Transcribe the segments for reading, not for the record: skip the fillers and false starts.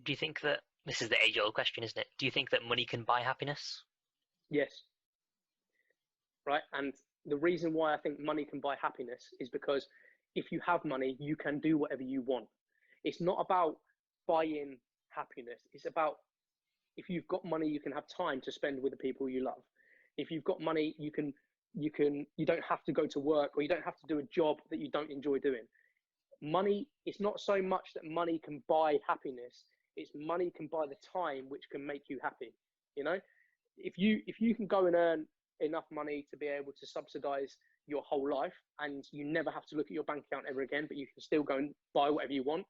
Do you think that this is the age-old question, isn't it? Do you think that money can buy happiness? Yes, right. And the reason why I think money can buy happiness is because if you have money, you can do whatever you want. It's not about buying happiness. It's about, if you've got money, you can have time to spend with the people you love. If you've got money, you don't have to go to work, or you don't have to do a job that you don't enjoy doing. Money, it's not so much that money can buy happiness, it's money can buy the time which can make you happy. You know, if you can go and earn enough money to be able to subsidize your whole life, and you never have to look at your bank account ever again, but you can still go and buy whatever you want,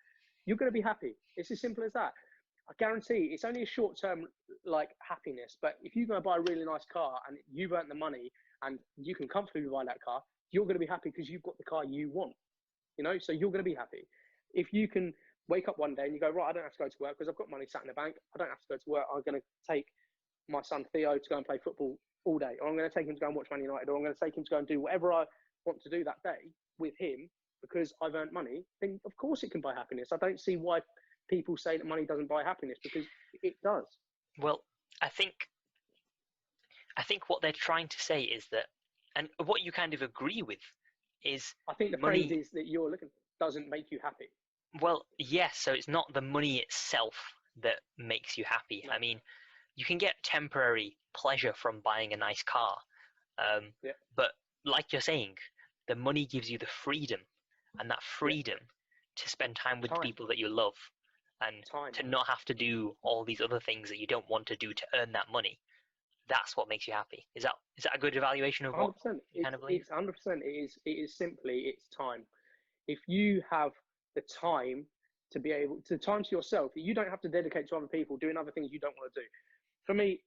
you're going to be happy. It's as simple as that. I guarantee it's only a short term like happiness, but if you go and buy a really nice car and you've earned the money and you can comfortably buy that car, you're going to be happy because you've got the car you want. So you're going to be happy. If you can wake up one day and you go, right, I don't have to go to work because I've got money sat in the bank. I don't have to go to work. I'm going to take my son Theo to go and play football all day, or I'm going to take him to go and watch Man United, or I'm going to take him to go and do whatever I want to do that day with him because I've earned money, then of course it can buy happiness. I don't see why people say that money doesn't buy happiness, because it does. Well, I think what they're trying to say is that, and what you kind of agree with, is I think the phrase money. is that you're looking doesn't make you happy. Well, yes, so it's not the money itself that makes you happy. No. I mean, you can get temporary pleasure from buying a nice car, Yeah. but like you're saying, the money gives you the freedom, and that Yeah. freedom to spend time with the Time. people that you love, and Time. to not have to do all these other things that you don't want to do to earn that money. That's what makes you happy. Is that a good evaluation of what 100%. you kind of believe? It's 100%. It is simply it's time. If you have the time to be able to time to yourself, you don't have to dedicate to other people doing other things you don't want to do. For me,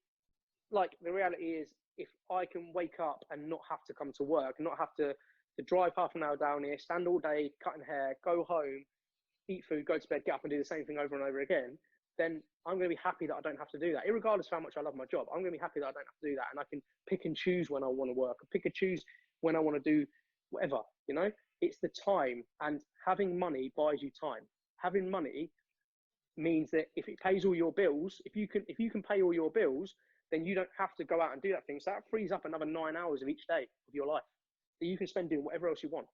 like, the reality is, if I can wake up and not have to come to work, not have to drive half an hour down here, stand all day cutting hair, go home, eat food, go to bed, get up and do the same thing over and over again, then I'm going to be happy that I don't have to do that. Irregardless of how much I love my job, I'm going to be happy that I don't have to do that. And I can pick and choose when I want to work, pick and choose when I want to do whatever, It's the time, and having money buys you time. Having money means that if it pays all your bills, if you can pay all your bills, then you don't have to go out and do that thing. So that frees up another 9 hours of each day of your life that you can spend doing whatever else you want.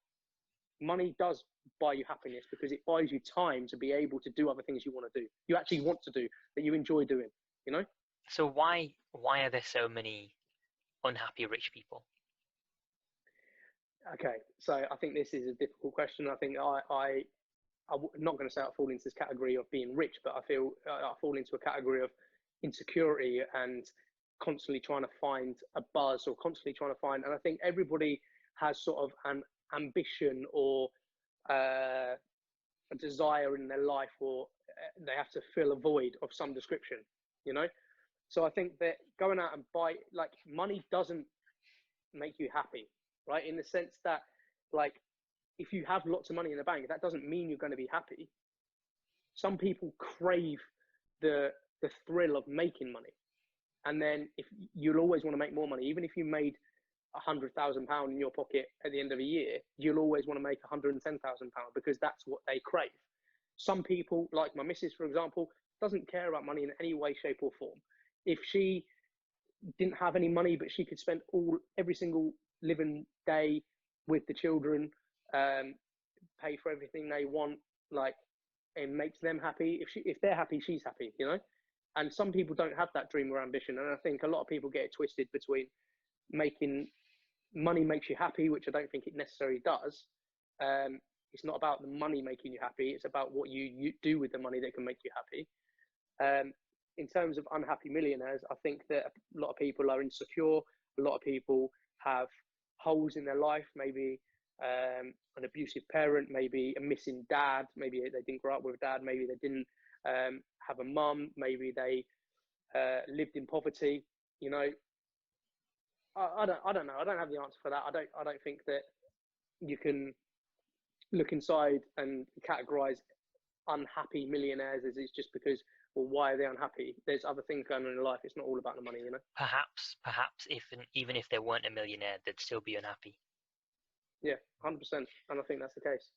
Money does buy you happiness because it buys you time to be able to do other things you want to do. You actually want to do, that you enjoy doing, you know? So why are there so many unhappy rich people? Okay, so I think this is a difficult question. I think I'm not going to say I fall into this category of being rich, but I feel I fall into a category of insecurity and constantly trying to find a buzz, or constantly trying to find. And I think everybody has sort of an ambition, or a desire in their life, or they have to fill a void of some description, you know. So I think that going out and buy, like, money doesn't make you happy, right? In the sense that, like, if you have lots of money in the bank, that doesn't mean you're going to be happy. Some people crave the thrill of making money, and then if you'll always want to make more money, even if you made £100,000 in your pocket at the end of a year, you'll always want to make £110,000 because that's what they crave. Some people, like my missus, for example, doesn't care about money in any way, shape, or form. If she didn't have any money, but she could spend every single living day with the children, um, pay for everything they want, like, and makes them happy. If they're happy, she's happy. And some people don't have that dream or ambition, and I think a lot of people get it twisted between making money makes you happy, which I don't think it necessarily does. It's not about the money making you happy; it's about what you do with the money that can make you happy. In terms of unhappy millionaires, I think that a lot of people are insecure. A lot of people have holes in their life, maybe an abusive parent, maybe a missing dad, maybe they didn't grow up with a dad, maybe they didn't have a mum, maybe they lived in poverty. You know, I don't know. I don't have the answer for that. I don't think that you can look inside and categorize unhappy millionaires as it's just because, well, why are they unhappy? There's other things going on in life. It's not all about the money. Perhaps even if they weren't a millionaire, they'd still be unhappy. Yeah, 100%. And I think that's the case.